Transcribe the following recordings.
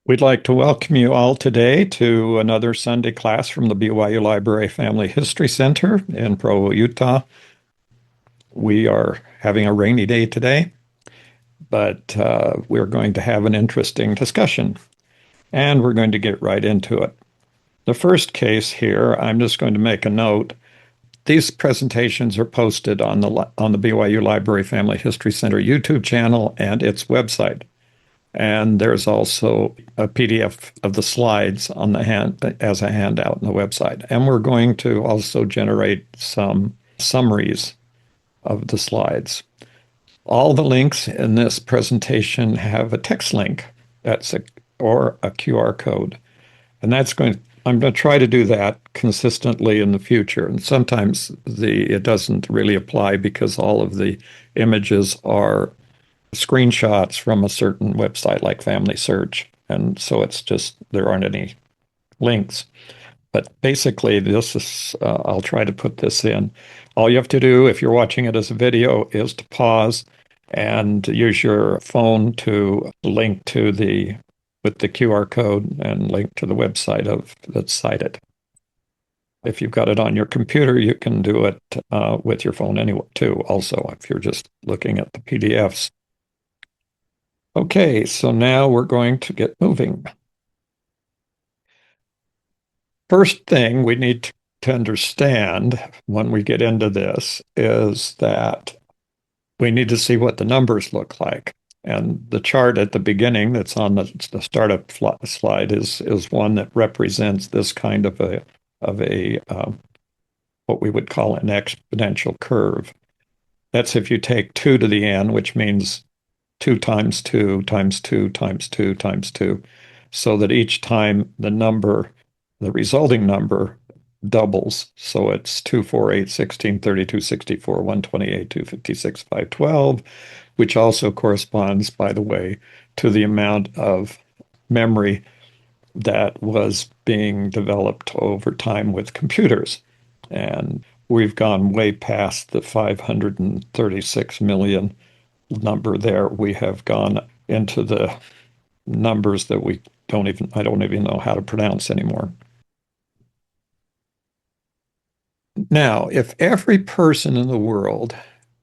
We'd like to welcome you all today to another Sunday class from the BYU Library Family History Center in Provo, Utah. We are having a rainy day today, but we're going to have an interesting discussion, and we're going to get right into it. The first case here, I'm just going to make a note. These presentations are posted on the BYU Library Family History Center YouTube channel and its website. And there's also a PDF of the slides on the hand as a handout on the website. And we're going to also generate some summaries of the slides. All the links in this presentation have a text link or a QR code. And I'm going to try to do that consistently in the future. And sometimes it doesn't really apply because all of the images are screenshots from a certain website like Family Search. And so there aren't any links. But basically, I'll try to put this in. All you have to do if you're watching it as a video is to pause and use your phone to link with the QR code and link to the website that's cited. If you've got it on your computer, you can do it with your phone anyway, too, also, if you're just looking at the PDFs. Okay, so now we're going to get moving. First thing we need to understand when we get into this is that we need to see what the numbers look like. And the chart at the beginning that's on the startup slide is one that represents this kind of a what we would call an exponential curve. That's if you take 2 to the n, which means 2 times 2 times 2 times 2 times 2, so that each time the resulting number doubles. So it's 2, 4, 8, 16, 32, 64, 128, 256, 512, which also corresponds, by the way, to the amount of memory that was being developed over time with computers. And we've gone way past the 536 million number there. We have gone into the numbers that I don't even know how to pronounce anymore. Now, if every person in the world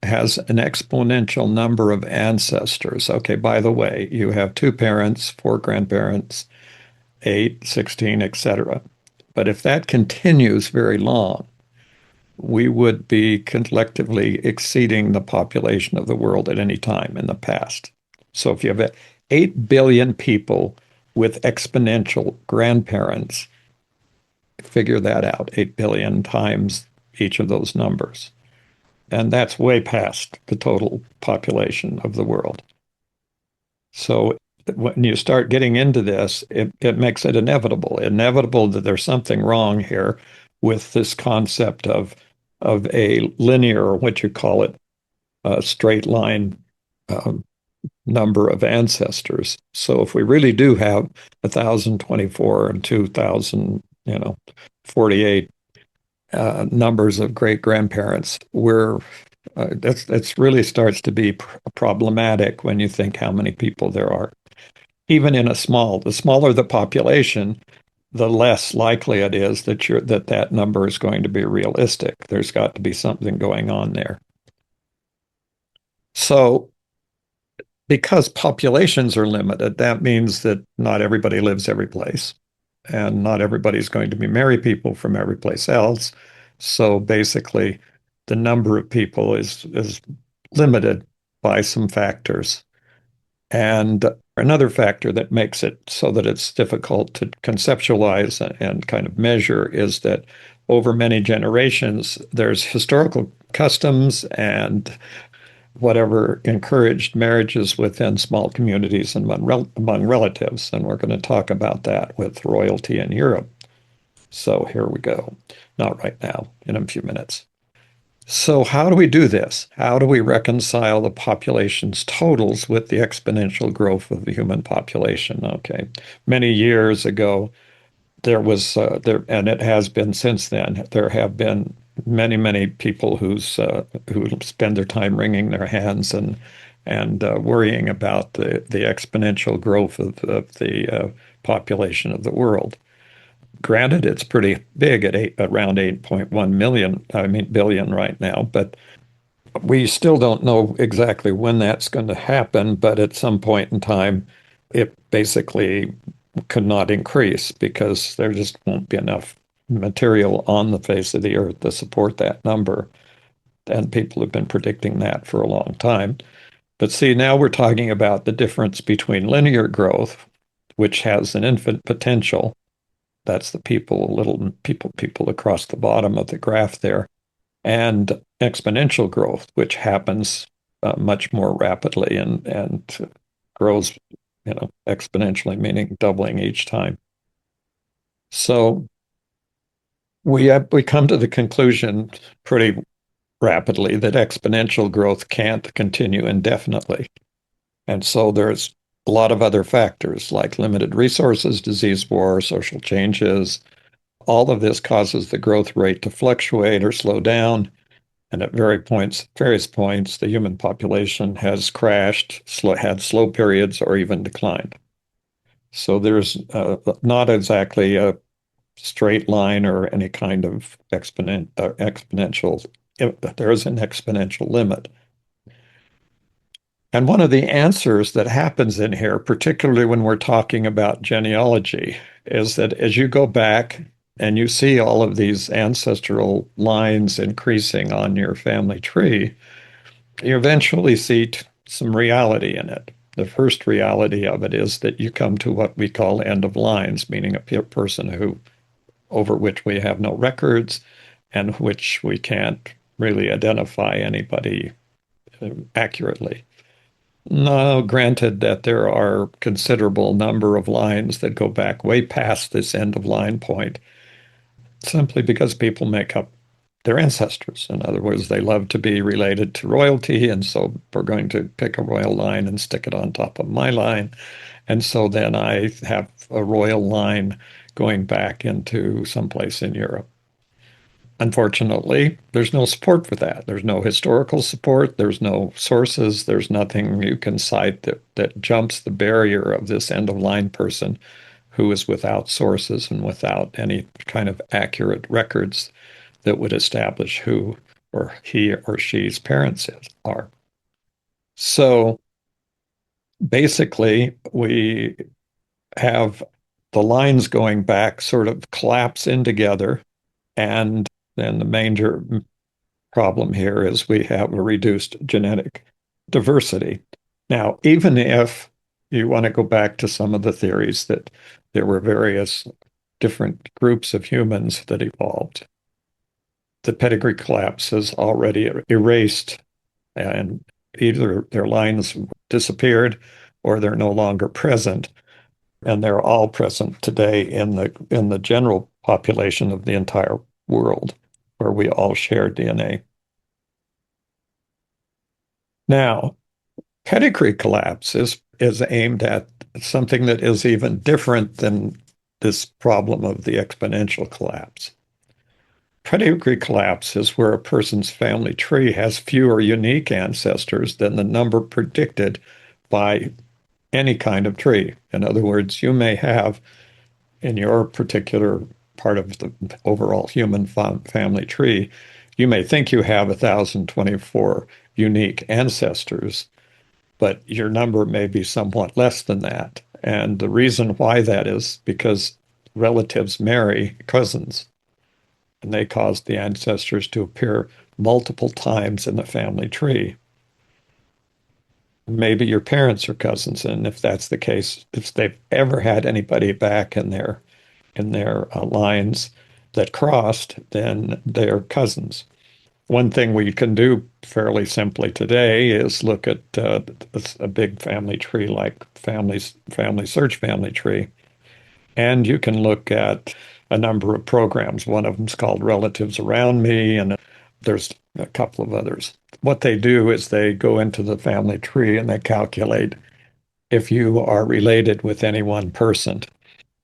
has an exponential number of ancestors, okay, by the way, you have 2 parents, 4 grandparents, 8, 16, etc. But if that continues very long, we would be collectively exceeding the population of the world at any time in the past. So if you have 8 billion people with exponential grandparents, figure that out, 8 billion times each of those numbers. And that's way past the total population of the world. So when you start getting into this, it makes it inevitable that there's something wrong here with this concept of a linear, or what you call it, a straight line number of ancestors. So if we really do have 1,024 and 2,000, 48 numbers of great grandparents, that's really starts to be problematic when you think how many people there are. Even in the smaller the population, the less likely it is that number is going to be realistic. There's got to be something going on there. So because populations are limited, that means that not everybody lives every place, and not everybody's going to be marry people from every place else. So basically, the number of people is limited by some factors. And another factor that makes it so that it's difficult to conceptualize and kind of measure is that over many generations, there's historical customs and whatever encouraged marriages within small communities and among relatives. And we're going to talk about that with royalty in Europe. So here we go. Not right now, in a few minutes. So how do we do this? How do we reconcile the population's totals with the exponential growth of the human population? Okay. Many years ago, there was and it has been since then, there have been many people who spend their time wringing their hands and worrying about the exponential growth of the population of the world. Granted, it's pretty big at around 8.1 million, I mean, billion right now, but we still don't know exactly when that's going to happen. But at some point in time, it basically could not increase because there just won't be enough material on the face of the earth to support that number. And people have been predicting that for a long time. But see, now we're talking about the difference between linear growth, which has an infinite potential. That's the people across the bottom of the graph there, and exponential growth, which happens much more rapidly and grows, exponentially, meaning doubling each time. So we come to the conclusion pretty rapidly that exponential growth can't continue indefinitely. And so there's a lot of other factors like limited resources, disease, war, social changes. All of this causes the growth rate to fluctuate or slow down. And at various points, the human population has crashed, had slow periods, or even declined. So there's not exactly a straight line or any kind of exponential. There is an exponential limit. And one of the answers that happens in here, particularly when we're talking about genealogy, is that as you go back and you see all of these ancestral lines increasing on your family tree, you eventually see some reality in it. The first reality of it is that you come to what we call end of lines, meaning a person over which we have no records and which we can't really identify anybody accurately. No, granted that there are considerable number of lines that go back way past this end of line point, simply because people make up their ancestors. In other words, they love to be related to royalty, and so we're going to pick a royal line and stick it on top of my line. And so then I have a royal line going back into someplace in Europe. Unfortunately, there's no support for that. There's no historical support. There's no sources. There's nothing you can cite that jumps the barrier of this end of line person who is without sources and without any kind of accurate records that would establish who or he or she's parents are. So basically, we have the lines going back sort of collapse in together. And then the major problem here is we have a reduced genetic diversity. Now, even if you want to go back to some of the theories that there were various different groups of humans that evolved, the pedigree collapse has already erased, and either their lines disappeared or they're no longer present. And they're all present today in the general population of the entire world, where we all share DNA. Now, pedigree collapse is aimed at something that is even different than this problem of the exponential collapse. Pedigree collapse is where a person's family tree has fewer unique ancestors than the number predicted by any kind of tree. In other words, you may have in your particular part of the overall human family tree, you may think you have 1,024 unique ancestors, but your number may be somewhat less than that. And the reason why that is because relatives marry cousins, and they cause the ancestors to appear multiple times in the family tree. Maybe your parents are cousins, and if that's the case, if they've ever had anybody back in their lines that crossed, then they're cousins. One thing we can do fairly simply today is look at a big family tree like Family Search Family Tree, and you can look at a number of programs. One of them is called Relatives Around Me, and there's a couple of others. What they do is they go into the family tree and they calculate if you are related with any one person.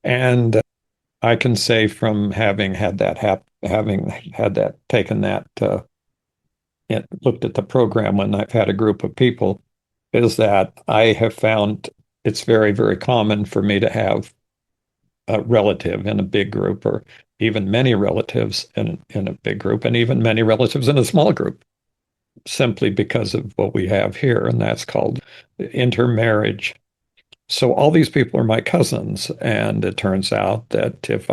And I can say from having had that taken that looked at the program when I've had a group of people, is that I have found it's very, very common for me to have a relative in a big group, or even many relatives in a big group, and even many relatives in a small group, simply because of what we have here, and that's called intermarriage. So all these people are my cousins, and it turns out that if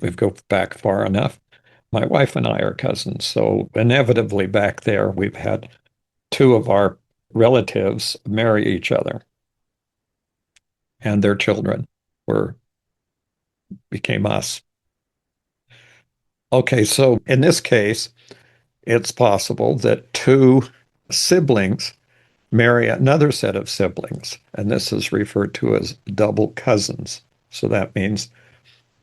we go back far enough, my wife and I are cousins. So inevitably back there, we've had two of our relatives marry each other, and their children were became us. Okay, so in this case, it's possible that two siblings marry another set of siblings, and this is referred to as double cousins. So that means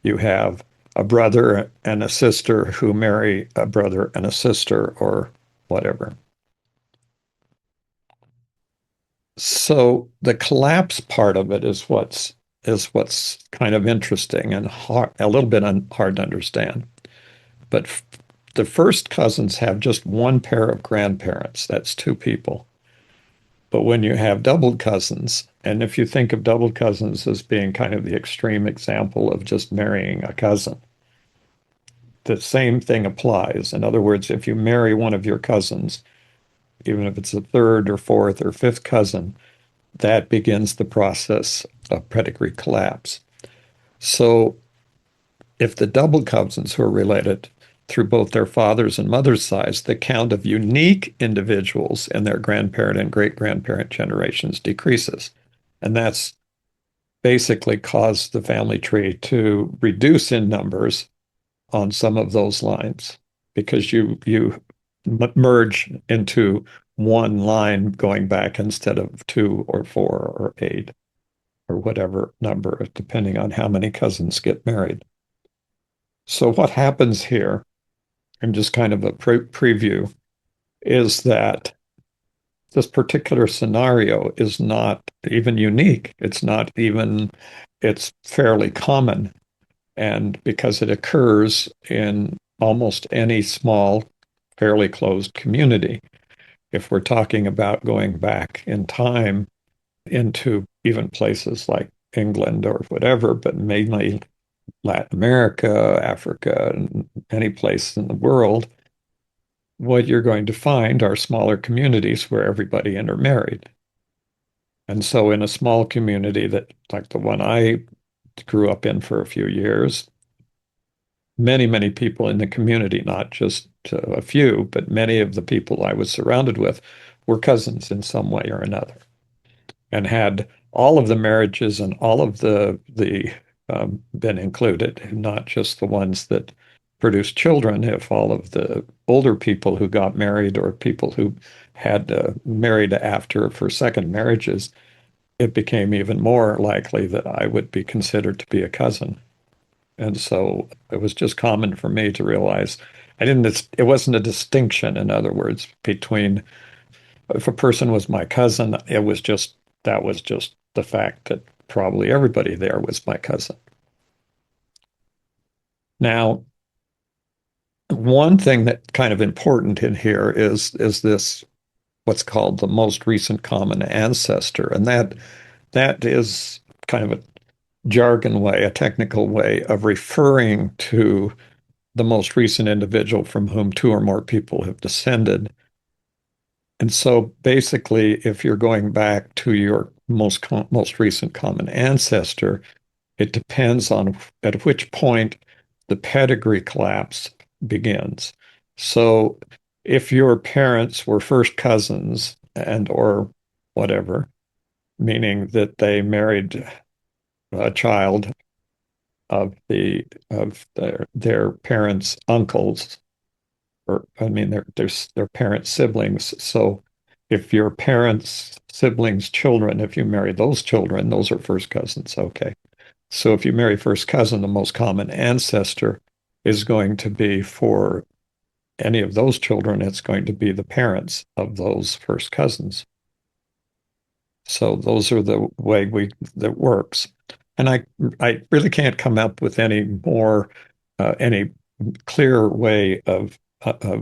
you have a brother and a sister who marry a brother and a sister, or whatever. So the collapse part of it is what's kind of interesting and hard, a little bit hard to understand. But the first cousins have just one pair of grandparents. That's two people. But when you have doubled cousins, and if you think of doubled cousins as being kind of the extreme example of just marrying a cousin, the same thing applies. In other words, if you marry one of your cousins, even if it's a third or fourth or fifth cousin, that begins the process of pedigree collapse. So if the double cousins who are related through both their father's and mother's sides, the count of unique individuals in their grandparent and great grandparent generations decreases. And that's basically caused the family tree to reduce in numbers on some of those lines because you merge into one line going back instead of two or four or eight or whatever number, depending on how many cousins get married. So what happens here, and just kind of a preview, is that this particular scenario is not even unique. It's fairly common. And because it occurs in almost any small, fairly closed community, if we're talking about going back in time into even places like England or whatever, but mainly Latin America, Africa, and any place in the world, what you're going to find are smaller communities where everybody intermarried. And so in a small community that like the one I grew up in for a few years, many, many people in the community, not just a few, but many of the people I was surrounded with were cousins in some way or another, and had all of the marriages and all of the been included, not just the ones that produced children. If all of the older people who got married or people who had married after for second marriages, it became even more likely that I would be considered to be a cousin. And so it was just common for me to realize it wasn't a distinction, in other words, between if a person was my cousin, that was just the fact that probably everybody there was my cousin. Now, one thing that kind of important in here is this what's called the most recent common ancestor, and that is kind of a jargon way, a technical way of referring to the most recent individual from whom two or more people have descended. And so basically, if you're going back to your most recent common ancestor, it depends on at which point the pedigree collapse begins. So if your parents were first cousins and or whatever, meaning that they married a child of their parents' uncles, or I mean their parents' siblings. So if your parents' siblings' children, if you marry those children, those are first cousins. Okay. So if you marry first cousin, the most common ancestor is going to be for any of those children, it's going to be the parents of those first cousins. So those are the way that works. And I really can't come up with any clear way of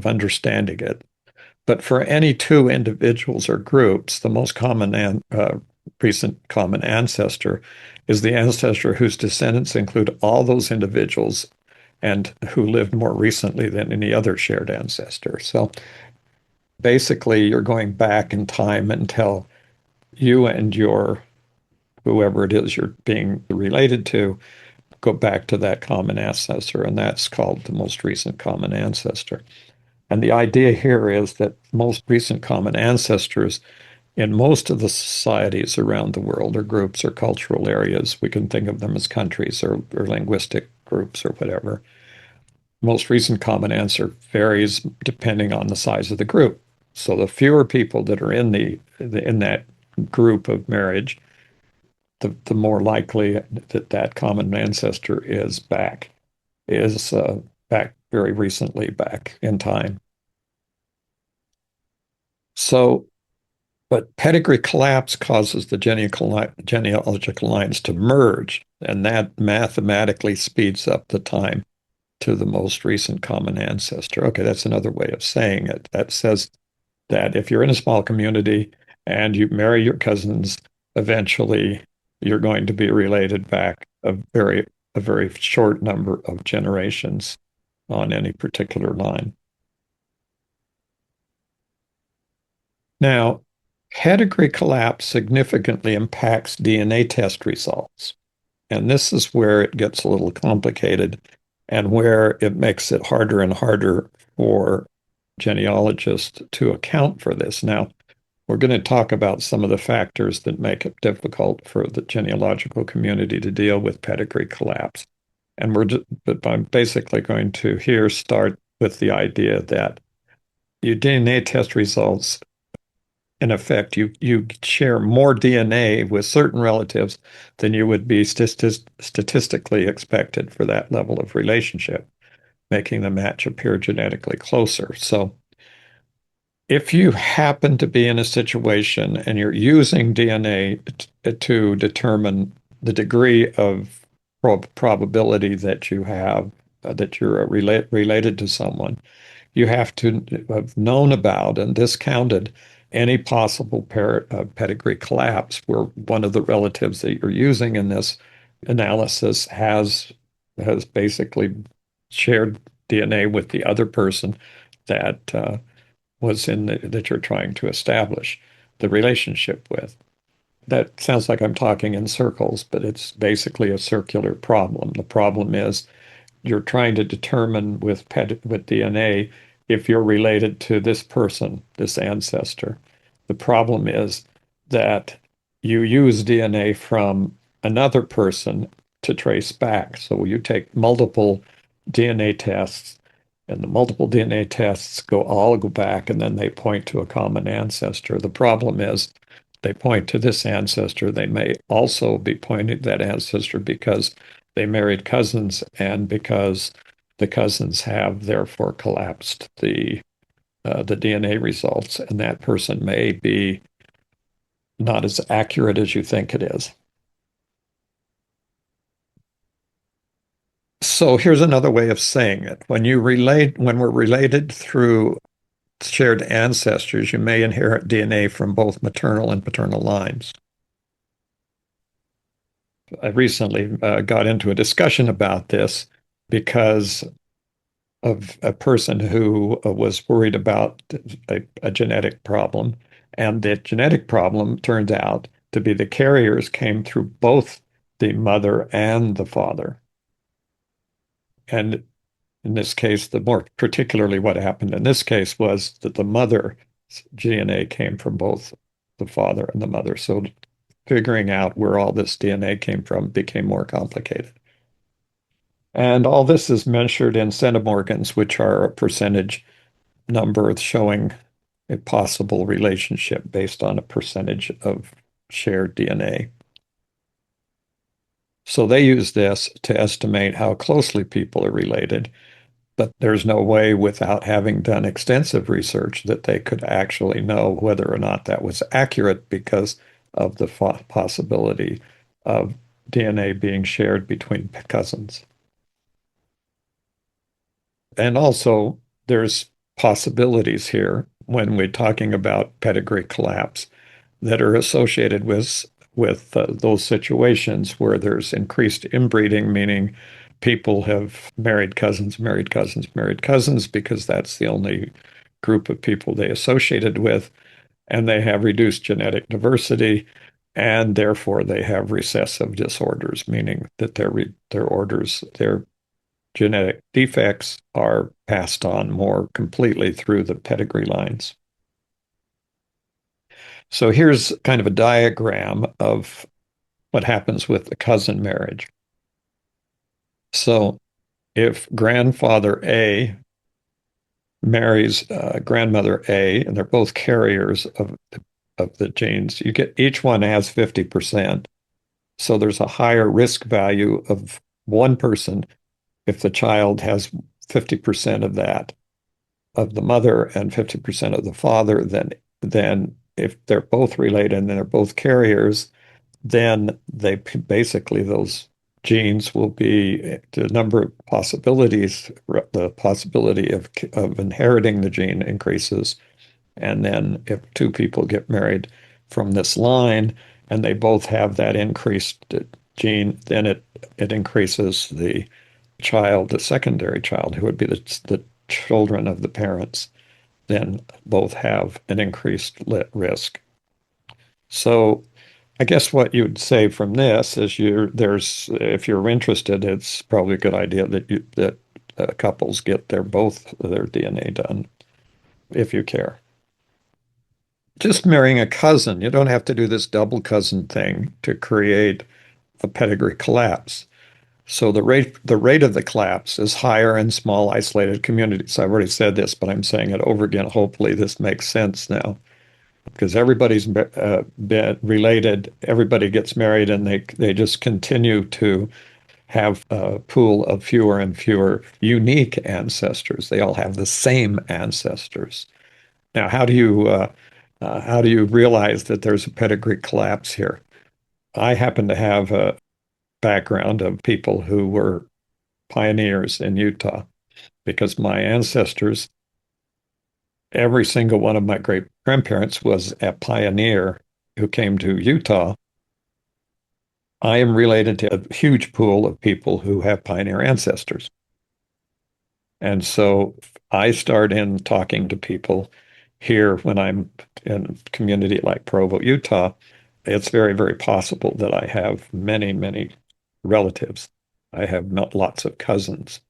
understanding it. But for any two individuals or groups, the most common recent common ancestor is the ancestor whose descendants include all those individuals and who lived more recently than any other shared ancestor. So basically, you're going back in time until you and your whoever it is you're being related to go back to that common ancestor, and that's called the most recent common ancestor. And the idea here is that most recent common ancestors in most of the societies around the world, or groups or cultural areas, we can think of them as countries or linguistic groups or whatever. Most recent common answer varies depending on the size of the group. So the fewer people that are in in that group of marriage, the more likely that that common ancestor is back very recently back in time. So, but pedigree collapse causes the genealogical lines to merge, and that mathematically speeds up the time to the most recent common ancestor. Okay, that's another way of saying it. That says that if you're in a small community and you marry your cousins, eventually you're going to be related back a very short number of generations on any particular line. Now, pedigree collapse significantly impacts DNA test results. And this is where it gets a little complicated and where it makes it harder and harder for genealogists to account for this. Now, we're going to talk about some of the factors that make it difficult for the genealogical community to deal with pedigree collapse. And but I'm basically going to here start with the idea that your DNA test results, in effect, you share more DNA with certain relatives than you would be statistically expected for that level of relationship, making the match appear genetically closer. So if you happen to be in a situation and you're using DNA to determine the degree of probability that you have that you're related to someone, you have to have known about and discounted any possible pedigree collapse where one of the relatives that you're using in this analysis has basically shared DNA with the other person that was that you're trying to establish the relationship with. That sounds like I'm talking in circles, but it's basically a circular problem. The problem is you're trying to determine with DNA if you're related to this person, this ancestor. The problem is that you use DNA from another person to trace back. So you take multiple DNA tests, and the multiple DNA tests all go back, and then they point to a common ancestor. The problem is they point to this ancestor. They may also be pointing to that ancestor because they married cousins and because the cousins have therefore collapsed the DNA results, and that person may be not as accurate as you think it is. So here's another way of saying it. When we're related through shared ancestors, you may inherit DNA from both maternal and paternal lines. I recently got into a discussion about this because of a person who was worried about a genetic problem. And the genetic problem turned out to be the carriers came through both the mother and the father. And in this case, the more particularly what happened in this case was that the mother's DNA came from both the father and the mother. So figuring out where all this DNA came from became more complicated. And all this is measured in centimorgans, which are a percentage number showing a possible relationship based on a percentage of shared DNA. So they use this to estimate how closely people are related, but there's no way without having done extensive research that they could actually know whether or not that was accurate because of the possibility of DNA being shared between cousins. And also, there's possibilities here when we're talking about pedigree collapse that are associated with with those situations where there's increased inbreeding, meaning people have married cousins, married cousins, married cousins, because that's the only group of people they associated with, and they have reduced genetic diversity, and therefore they have recessive disorders, meaning that their genetic defects are passed on more completely through the pedigree lines. So here's kind of a diagram of what happens with the cousin marriage. So if grandfather A marries grandmother A, and they're both carriers of the genes, you get each one has 50%. So there's a higher risk value of one person if the child has 50% of that of the mother and 50% of the father, then if they're both related and they're both carriers, then they basically those genes will be the number of possibilities, the possibility of inheriting the gene increases. And then if two people get married from this line and they both have that increased gene, then it increases the child, the secondary child, who would be the children of the parents, then both have an increased risk. So I guess what you'd say from this is if you're interested, it's probably a good idea that couples get both their DNA done if you care. Just marrying a cousin, you don't have to do this double cousin thing to create a pedigree collapse. So the rate of the collapse is higher in small isolated communities. I've already said this, but I'm saying it over again. Hopefully this makes sense now, because everybody's been related. Everybody gets married, and they just continue to have a pool of fewer and fewer unique ancestors. They all have the same ancestors. Now, how do you realize that there's a pedigree collapse here? I happen to have a background of people who were pioneers in Utah because my ancestors, every single one of my great grandparents was a pioneer who came to Utah. I am related to a huge pool of people who have pioneer ancestors. And so I start in talking to people here when I'm in a community like Provo, Utah. It's very, very possible that I have many, many relatives. I have lots of cousins.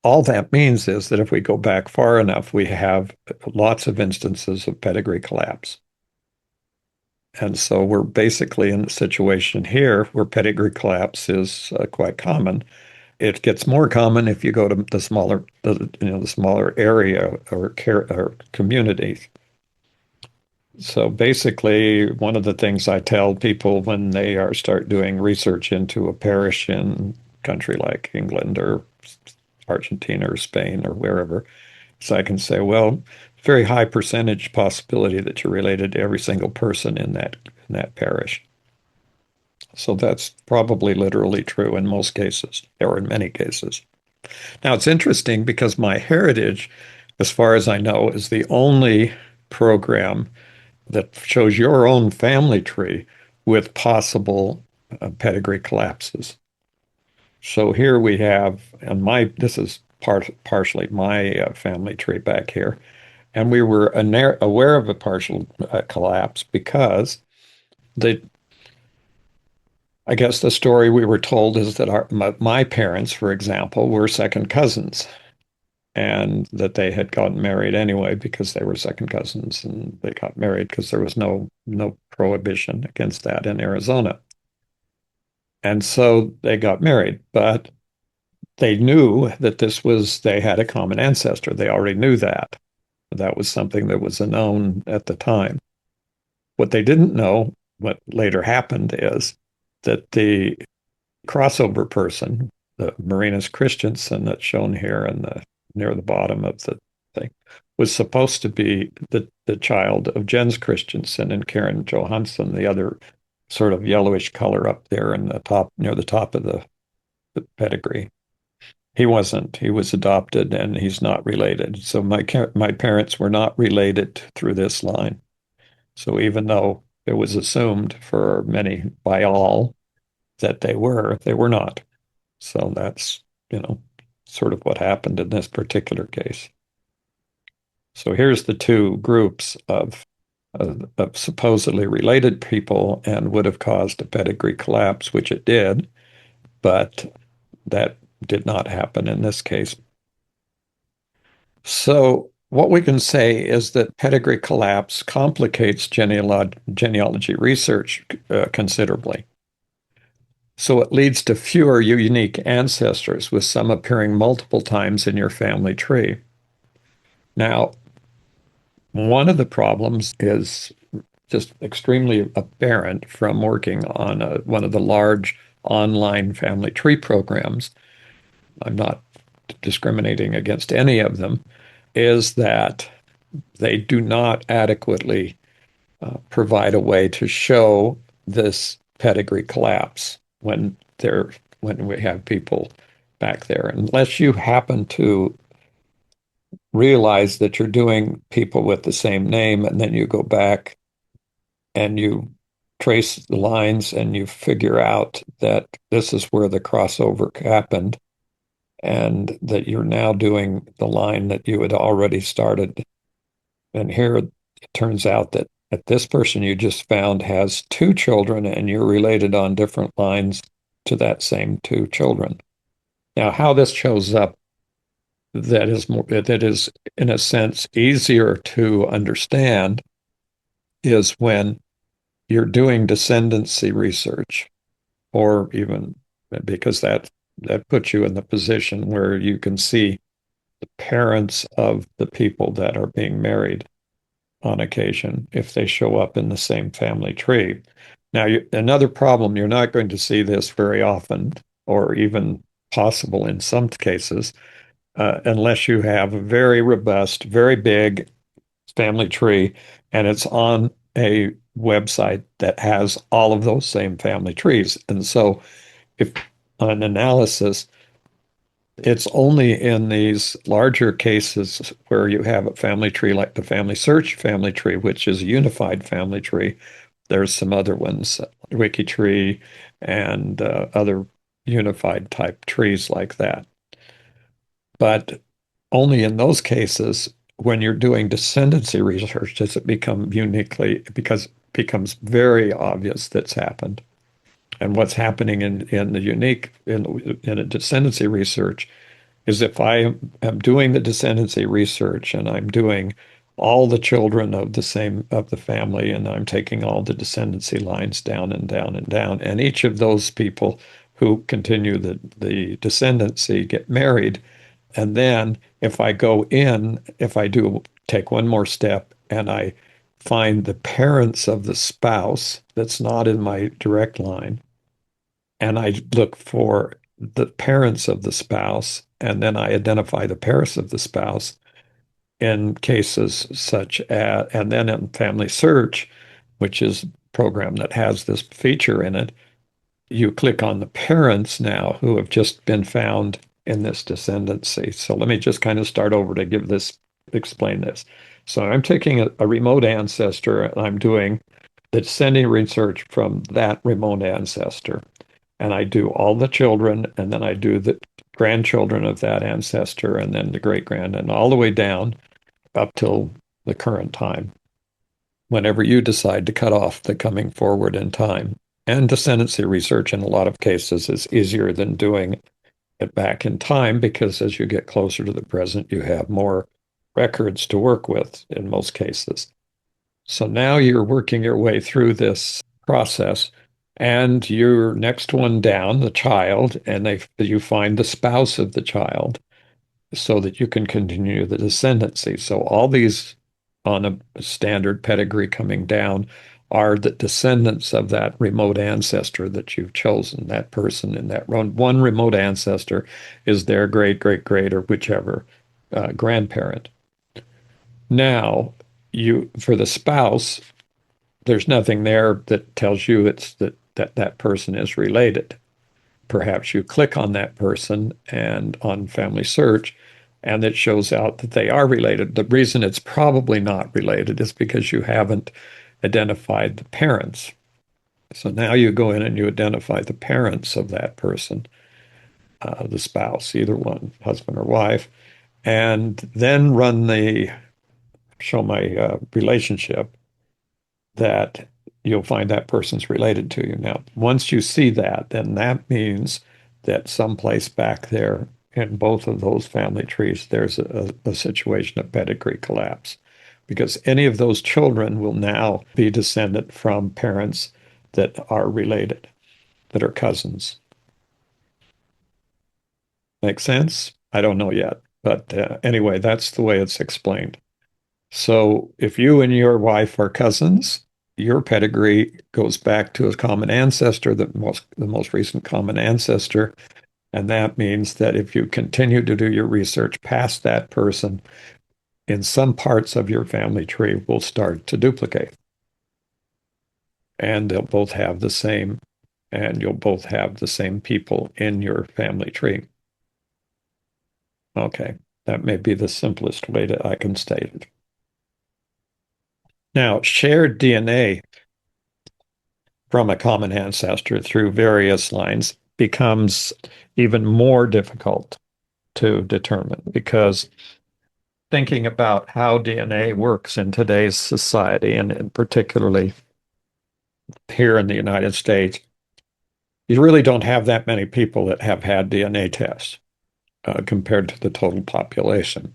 All that means is that if we go back far enough, we have lots of instances of pedigree collapse. And so we're basically in the situation here where pedigree collapse is quite common. It gets more common if you go to the smaller area or community. So basically, one of the things I tell people when they start doing research into a parish in a country like England or Argentina or Spain or wherever, so I can say, well, very high percentage possibility that you're related to every single person in that parish. So that's probably literally true in most cases, or in many cases. Now it's interesting because my heritage, as far as I know, is the only program that shows your own family tree with possible pedigree collapses. So here we have, and this is partially my family tree back here, and we were aware of a partial collapse because the I guess the story we were told is that my parents, for example, were second cousins, and that they had gotten married anyway because they were second cousins, and they got married because there was no prohibition against that in Arizona. And so they got married, but they knew that they had a common ancestor. They already knew that. That was something that was known at the time. What they didn't know, what later happened, is that the crossover person, the Marinus Christensen that's shown here near the bottom of the thing, was supposed to be the child of Jens Christensen and Karen Johansson, the other sort of yellowish color up there in the top, near the top of the pedigree. He wasn't. He was adopted, and he's not related. So my parents were not related through this line. So even though It was assumed for many, by all, that they were not. So that's, you know, sort of what happened in this particular case. So here's the two groups of supposedly related people and would have caused a pedigree collapse, which it did, but that did not happen in this case. So what we can say is that pedigree collapse complicates genealogy research considerably. So it leads to fewer unique ancestors, with some appearing multiple times in your family tree. Now, one of the problems is just extremely apparent from working on one of the large online family tree programs. I'm not discriminating against any of them, is that they do not adequately provide a way to show this pedigree collapse when we have people back there, unless you happen to realize that you're doing people with the same name, and then you go back and you trace the lines and you figure out that this is where the crossover happened, and that you're now doing the line that you had already started. And here it turns out that this person you just found has two children, and you're related on different lines to that same two children. Now, how this shows up that is in a sense easier to understand is when you're doing descendancy research, or even because that puts you in the position where you can see the parents of the people that are being married on occasion if they show up in the same family tree. Now, another problem, you're not going to see this very often, or even possible in some cases, unless you have a very robust, very big family tree, and it's on a website that has all of those same family trees. And so, if an analysis, it's only in these larger cases where you have a family tree like the Family Search family tree, which is a unified family tree. There's some other ones, WikiTree and other unified type trees like that. But only in those cases, when you're doing descendancy research, does it become uniquely, because it becomes very obvious that's happened. And what's happening in the unique in a descendancy research is, if I am doing the descendancy research and I'm doing all the children of the family, and I'm taking all the descendancy lines down and down and down, and each of those people who continue the descendancy get married. And then if I do take one more step and I find the parents of the spouse that's not in my direct line, and I look for the parents of the spouse, and then I identify the parents of the spouse in cases such as, and then in Family Search, which is a program that has this feature in it, you click on the parents now who have just been found in this descendancy. So let me just kind of start over to explain this. So I'm taking a remote ancestor, and I'm doing the descending research from that remote ancestor. And I do all the children, and then I do the grandchildren of that ancestor, and then the great grand, and all the way down up till the current time, whenever you decide to cut off the coming forward in time. And descendancy research in a lot of cases is easier than doing it back in time, because as you get closer to the present, you have more records to work with in most cases. So now you're working your way through this process, and you're next one down, the child, and you find the spouse of the child so that you can continue the descendancy. So all these on a standard pedigree coming down are the descendants of that remote ancestor that you've chosen. That person in that one remote ancestor is their great, great, great, or whichever grandparent. Now, for the spouse, there's nothing there that tells you that person is related. Perhaps you click on that person and on Family Search, and it shows out that they are related. The reason it's probably not related is because you haven't identified the parents. So now you go in and you identify the parents of that person, the spouse, either one, husband or wife, and then show my relationship that you'll find that person's related to you. Now, once you see that, then that means that someplace back there in both of those family trees, there's a situation of pedigree collapse because any of those children will now be descendant from parents that are related, that are cousins. Make sense? I don't know yet. But anyway, that's the way it's explained. So if you and your wife are cousins, your pedigree goes back to a common ancestor, the most recent common ancestor. And that means that if you continue to do your research past that person, in some parts of your family tree will start to duplicate. And they'll both have the same, and you'll both have the same people in your family tree. Okay, that may be the simplest way that I can state it. Now, shared DNA from a common ancestor through various lines becomes even more difficult to determine because thinking about how DNA works in today's society, and particularly here in the United States, you really don't have that many people that have had DNA tests compared to the total population.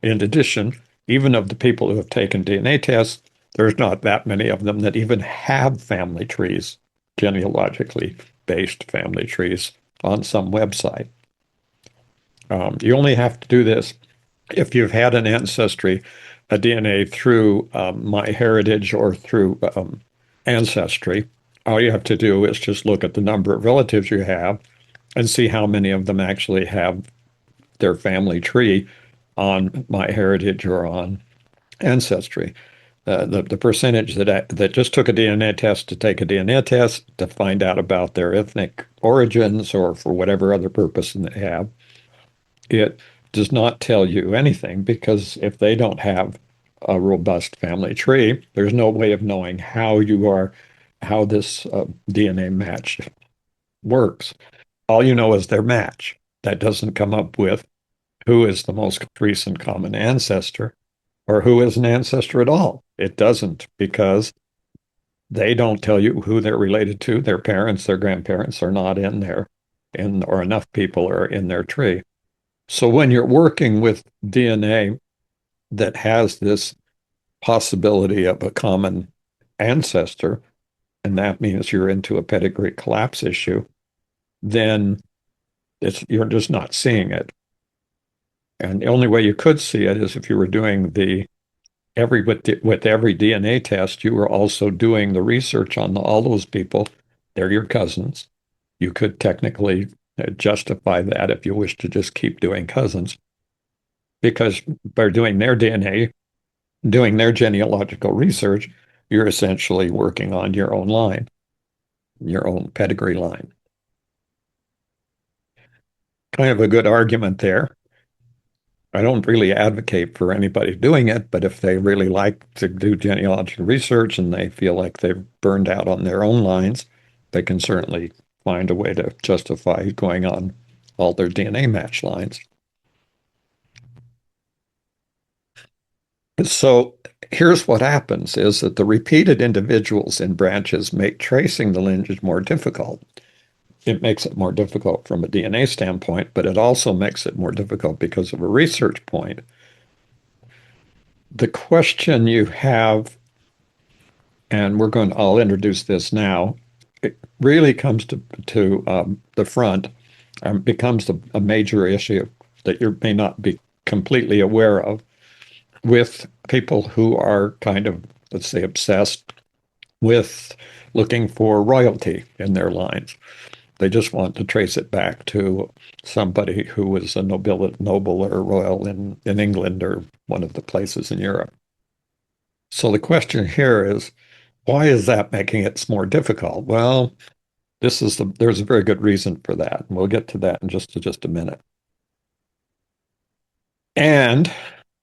In addition, even of the people who have taken DNA tests, there's not that many of them that even have family trees, genealogically based family trees on some website. You only have to do this if you've had an ancestry, a DNA through MyHeritage or through Ancestry. All you have to do is just look at the number of relatives you have and see how many of them actually have their family tree on MyHeritage or on Ancestry. The percentage that just took a DNA test to take a DNA test to find out about their ethnic origins or for whatever other purpose they have, it does not tell you anything because if they don't have a robust family tree, there's no way of knowing how this DNA match works. All you know is their match. That doesn't come up with who is the most recent common ancestor or who is an ancestor at all. It doesn't because they don't tell you who they're related to. Their parents, their grandparents are not in there, or enough people are in their tree. So when you're working with DNA that has this possibility of a common ancestor, and that means you're into a pedigree collapse issue, then you're just not seeing it. And the only way you could see it is if you were doing with every DNA test, you were also doing the research on all those people. They're your cousins. You could technically justify that if you wish to just keep doing cousins, because by doing their DNA, doing their genealogical research, you're essentially working on your own line, your own pedigree line. Kind of a good argument there. I don't really advocate for anybody doing it, but if they really like to do genealogical research and they feel like they've burned out on their own lines, they can certainly find a way to justify going on all their DNA match lines. So here's what happens is that the repeated individuals in branches make tracing the lineage more difficult. It makes it more difficult from a DNA standpoint, but it also makes it more difficult because of a research point. The question you have, and I'll introduce this now, it really comes to the front and becomes a major issue that you may not be completely aware of with people who are kind of, let's say, obsessed with looking for royalty in their lines. They just want to trace it back to somebody who was a noble or royal in England or one of the places in Europe. So the question here is, why is that making it more difficult? Well, there's a very good reason for that. And we'll get to that in just a minute. And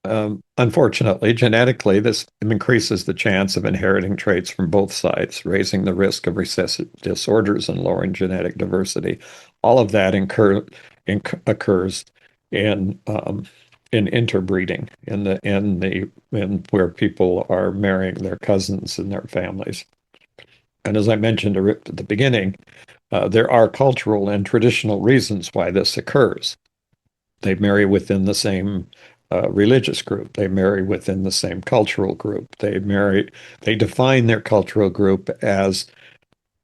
Unfortunately, genetically, this increases the chance of inheriting traits from both sides, raising the risk of recessive disorders and lowering genetic diversity. All of that occurs in interbreeding, in where people are marrying their cousins and their families. And as I mentioned at the beginning, there are cultural and traditional reasons why this occurs. They marry within the same religious group. They marry within the same cultural group. They define their cultural group as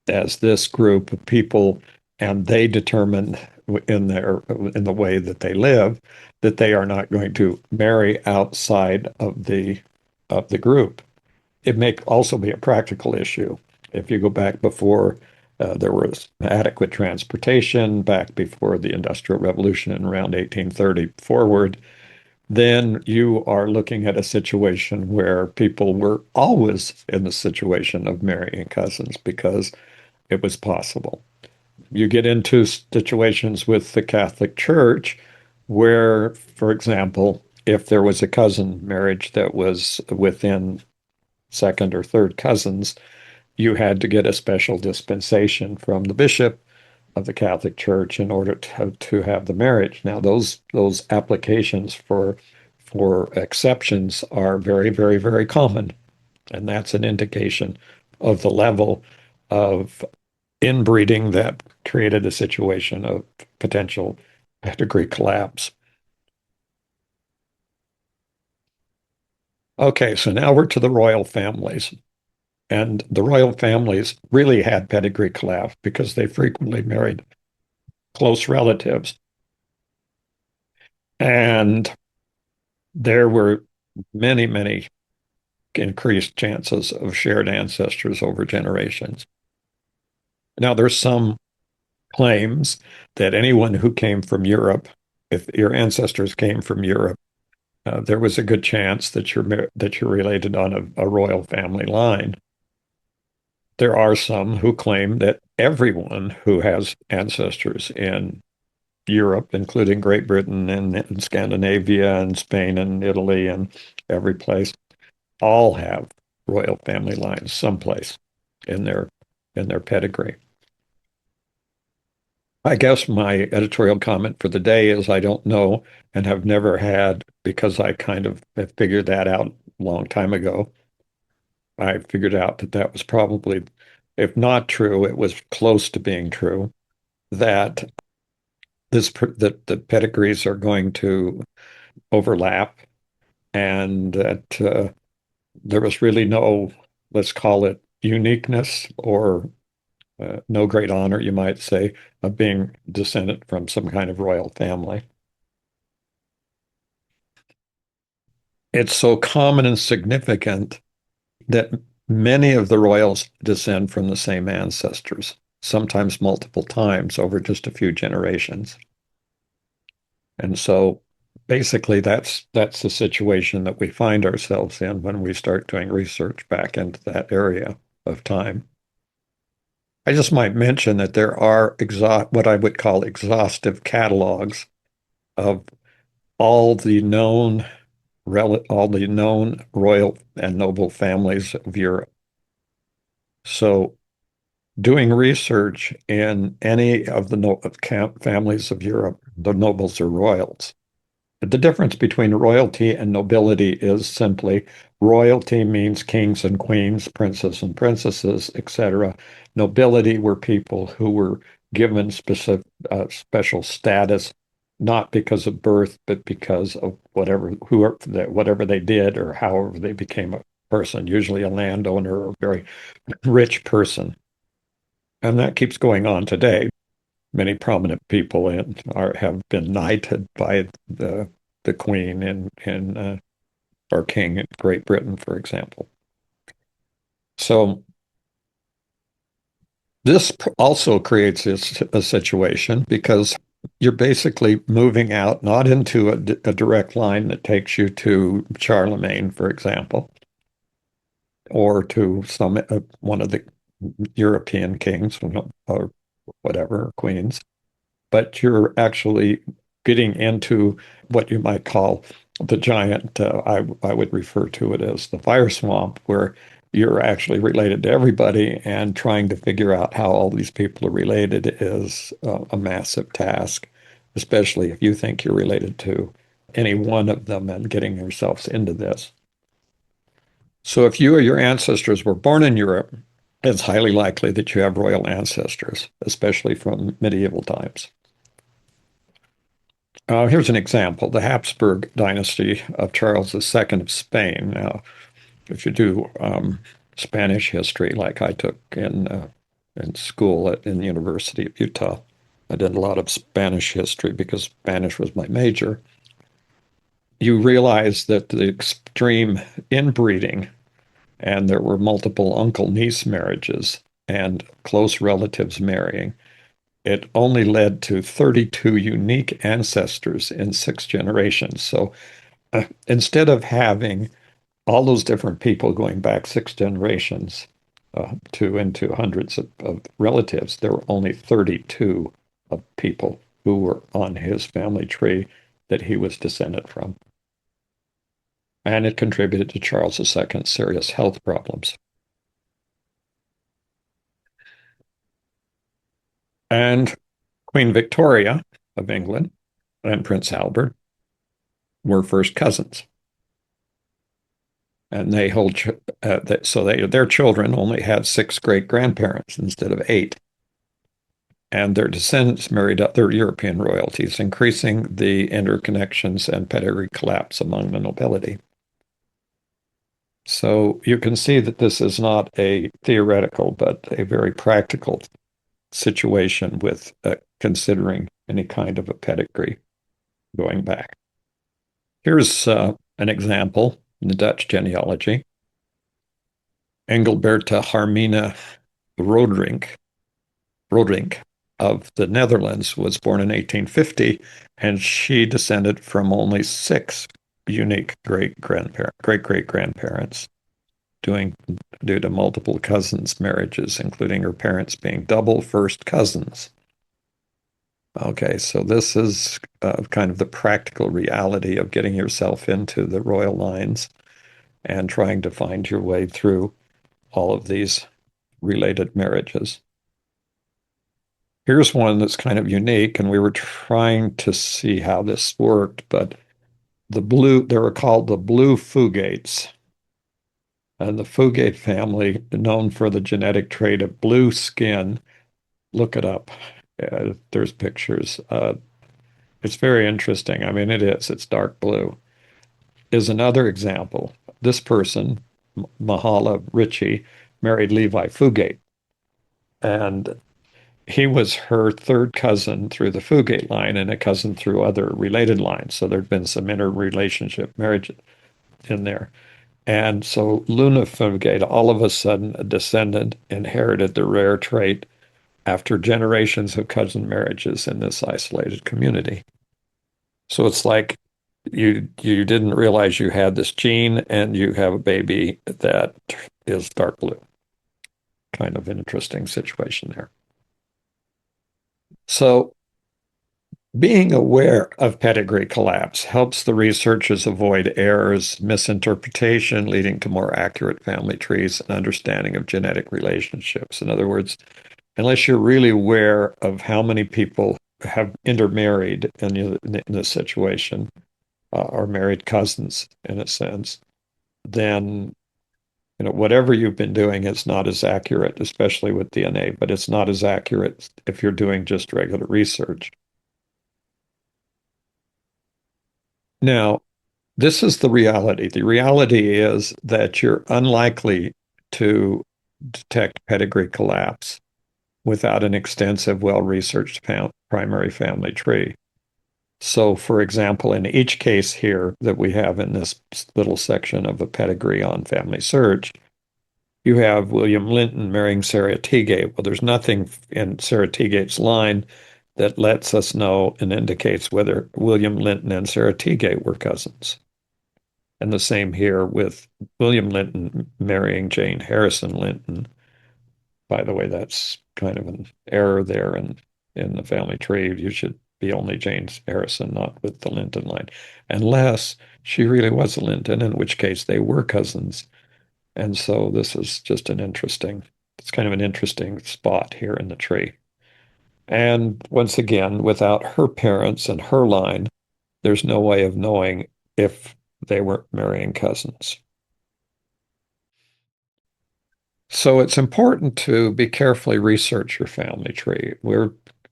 this group of people, and they determine in the way that they live that they are not going to marry outside of the group. It may also be a practical issue. If you go back before there was adequate transportation, back before the Industrial Revolution in around 1830 forward, then you are looking at a situation where people were always in the situation of marrying cousins because it was possible. You get into situations with the Catholic Church where, for example, if there was a cousin marriage that was within second or third cousins, you had to get a special dispensation from the bishop of the Catholic Church in order to have the marriage. Now, those applications for exceptions are very, very, very common, and that's an indication of the level of inbreeding that created a situation of potential pedigree collapse. Okay, so now we're to the royal families. And the royal families really had pedigree collapse because they frequently married close relatives. And there were many, many increased chances of shared ancestors over generations. Now, there's some claims that anyone who came from Europe, if your ancestors came from Europe, there was a good chance that you're related on a royal family line. There are some who claim that everyone who has ancestors in Europe, including Great Britain and Scandinavia and Spain and Italy and every place, all have royal family lines someplace in their pedigree. I guess my editorial comment for the day is I don't know and have never had because I kind of have figured that out a long time ago. I figured out that that was probably, if not true, it was close to being true, that that the pedigrees are going to overlap and that there was really no, let's call it uniqueness or no great honor, you might say, of being descendant from some kind of royal family. It's so common and significant that many of the royals descend from the same ancestors, sometimes multiple times over just a few generations. And so basically that's the situation that we find ourselves in when we start doing research back into that area of time. I just might mention that there are what I would call exhaustive catalogs of all the known all the known royal and noble families of Europe. So doing research in any of the families of Europe, the nobles or royals, the difference between royalty and nobility is simply royalty means kings and queens, princes and princesses, etc. Nobility were people who were given special status, not because of birth, but because of whatever they did or however they became a person, usually a landowner or a very rich person. And that keeps going on today. Many prominent people have been knighted by the Queen in or King in Great Britain, for example. So this also creates a situation because you're basically moving out not into a direct line that takes you to Charlemagne, for example, or to some one of the European kings or whatever, queens, but you're actually getting into what you might call the giant, I would refer to it as the fire swamp, where you're actually related to everybody, and trying to figure out how all these people are related is a massive task, especially if you think you're related to any one of them and getting yourselves into this. So if you or your ancestors were born in Europe, it's highly likely that you have royal ancestors, especially from medieval times. Here's an example, the Habsburg dynasty of Charles II of Spain. Now, if you do Spanish history, like I took in school in the University of Utah, I did a lot of Spanish history because Spanish was my major. You realize that the extreme inbreeding, and there were multiple uncle-niece marriages and close relatives marrying. It only led to 32 unique ancestors in 6 generations. So instead of having all those different people going back 6 generations to into hundreds of relatives, there were only 32 of people who were on his family tree that he was descended from. And it contributed to Charles II's serious health problems. And Queen Victoria of England and Prince Albert were first cousins. And they hold, so their children only had 6 great grandparents instead of 8. And their descendants married other European royalties, increasing the interconnections and pedigree collapse among the nobility. So you can see that this is not a theoretical, but a very practical situation with considering any kind of a pedigree going back. Here's an example in the Dutch genealogy. Engelberta Harmina Rodrink, Rodrink of the Netherlands was born in 1850, and she descended from only 6 unique great-great-grandparents, due to multiple cousins' marriages, including her parents being double first cousins. Okay, so this is kind of the practical reality of getting yourself into the royal lines and trying to find your way through all of these related marriages. Here's one that's kind of unique, and we were trying to see how this worked, but they were called the blue Fugates. And the Fugate family, known for the genetic trait of blue skin, look it up. There's pictures. It's very interesting. I mean, it's dark blue. Is another example. This person, Mahala Ritchie, married Levi Fugate. And he was her third cousin through the Fugate line and a cousin through other related lines. So there'd been some interrelationship marriage in there. And so Luna Fugate, all of a sudden, a descendant, inherited the rare trait after generations of cousin marriages in this isolated community. So it's like you didn't realize you had this gene and you have a baby that is dark blue. Kind of an interesting situation there. So being aware of pedigree collapse helps the researchers avoid errors, misinterpretation, leading to more accurate family trees and understanding of genetic relationships. In other words, unless you're really aware of how many people have intermarried in this situation, or married cousins in a sense, then whatever you've been doing is not as accurate, especially with DNA, but it's not as accurate if you're doing just regular research. Now, this is the reality. The reality is that you're unlikely to detect pedigree collapse without an extensive, well-researched primary family tree. So, for example, in each case here that we have in this little section of a pedigree on family search, you have William Linton marrying Sarah Teagate. Well, there's nothing in Sarah Teagate's line that lets us know and indicates whether William Linton and Sarah Teagate were cousins. And the same here with William Linton marrying Jane Harrison Linton. By the way, that's kind of an error there in the family tree. You should be only Jane Harrison, not with the Linton line, unless she really was a Linton, in which case they were cousins. And so this is just it's kind of an interesting spot here in the tree. And once again, without her parents and her line, there's no way of knowing if they were marrying cousins. So it's important to be carefully research your family tree.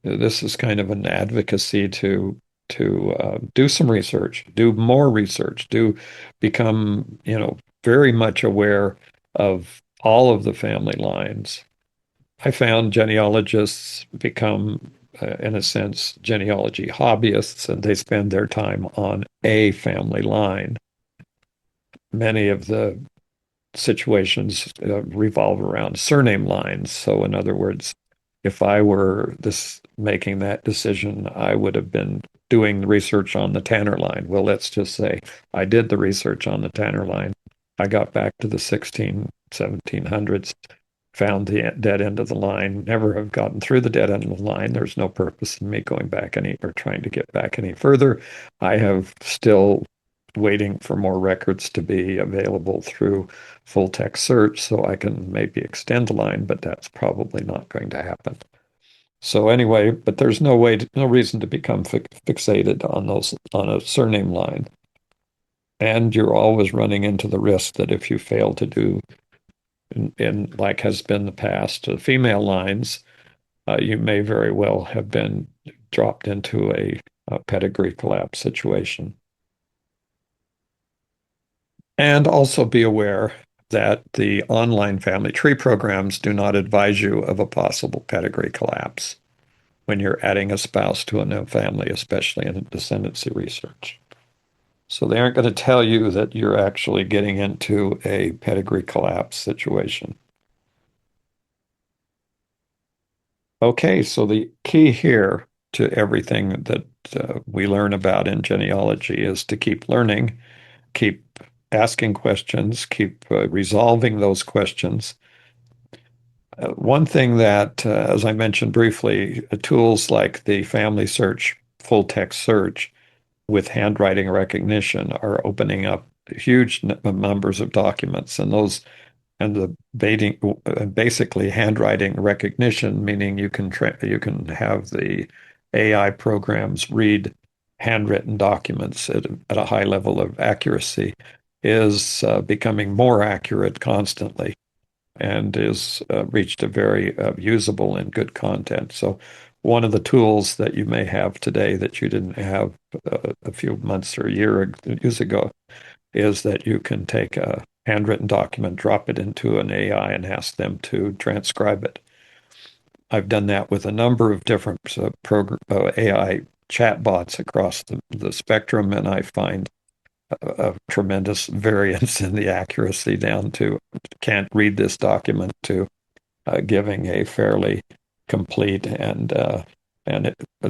This is kind of an advocacy to do some research, do more research, do become, very much aware of all of the family lines. I found genealogists become, in a sense, genealogy hobbyists, and they spend their time on a family line. Many of the situations revolve around surname lines. So, in other words, if I were this making that decision, I would have been doing the research on the Tanner line. Well, let's just say I did the research on the Tanner line. I got back to the 1700s, found the dead end of the line, never have gotten through the dead end of the line. There's no purpose in me going back any or trying to get back any further. I have still waiting for more records to be available through full text search so I can maybe extend the line, but that's probably not going to happen. So anyway, but there's no reason to become fixated on on a surname line. And you're always running into the risk that if you fail to do in like has been the past, female lines, you may very well have been dropped into a pedigree collapse situation. And also be aware that the online family tree programs do not advise you of a possible pedigree collapse when you're adding a spouse to a new family, especially in descendancy research. So they aren't going to tell you that you're actually getting into a pedigree collapse situation. Okay, so the key here to everything that we learn about in genealogy is to keep learning, keep asking questions, keep resolving those questions. One thing that, as I mentioned briefly, tools like the family search, full text search with handwriting recognition are opening up huge numbers of documents, and the basically handwriting recognition, meaning you can have the AI programs read handwritten documents at a high level of accuracy, is becoming more accurate constantly and is reached a very usable and good content. So one of the tools that you may have today that you didn't have a few months or years ago is that you can take a handwritten document, drop it into an AI, and ask them to transcribe it. I've done that with a number of different AI chatbots across the spectrum, and I find a tremendous variance in the accuracy down to can't read this document to giving a fairly complete and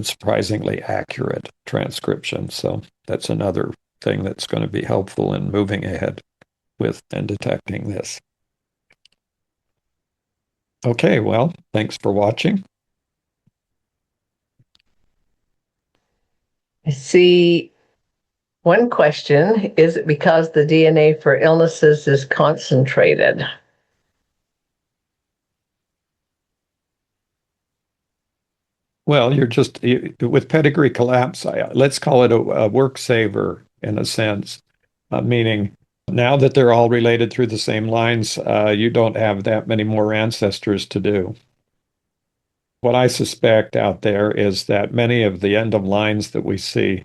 surprisingly accurate transcription. So that's another thing that's going to be helpful in moving ahead with and detecting this. Okay, well, thanks for watching. I see one question. Is it because the DNA for illnesses is concentrated? Well, with pedigree collapse, let's call it a work saver in a sense, meaning now that they're all related through the same lines, you don't have that many more ancestors to do. What I suspect out there is that many of the end of lines that we see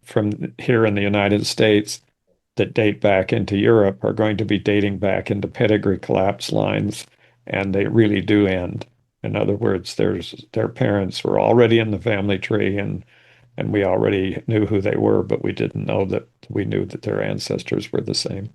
from here in the United States that date back into Europe are going to be dating back into pedigree collapse lines, and they really do end. In other words, their parents were already in the family tree, and we already knew who they were, but we didn't know that we knew that their ancestors were the same.